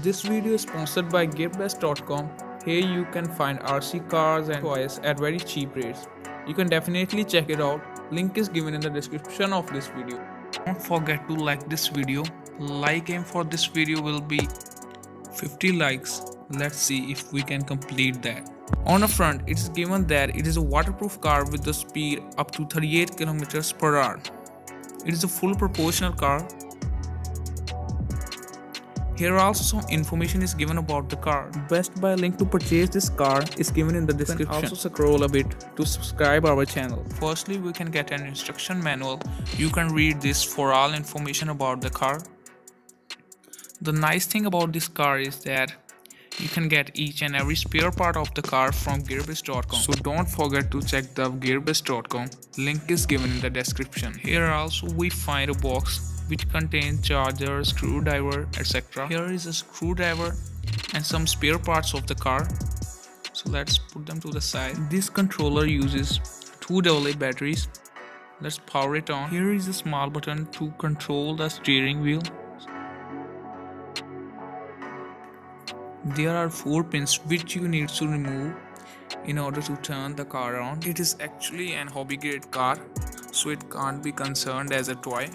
This video is sponsored by GearBest.com. Here you can find RC cars and toys at very cheap rates. You can definitely check it out. Link is given in the description of this video. Don't forget to like this video. Like aim for this video will be 50 likes. Let's see if we can complete that. On the front, it is given that it is a waterproof car with the speed up to 38 km per hour. It is a full proportional car. Here also some information is given about the car. Best Buy link to purchase this car is given in the description. Also scroll a bit to subscribe our channel. Firstly, we can get an instruction manual. You can read this for all information about the car. The nice thing about this car is that you can get each and every spare part of the car from gearbest.com. So don't forget to check the gearbest.com. Link is given in the description. Here also we find a box which contains charger, screwdriver, etc. Here is a screwdriver and some spare parts of the car. So let's put them to the side. This controller uses 2 AA batteries. Let's power it on. Here is a small button to control the steering wheel. There are 4 pins which you need to remove in order to turn the car on. It is actually an hobby grade car, so it can't be concerned as a toy.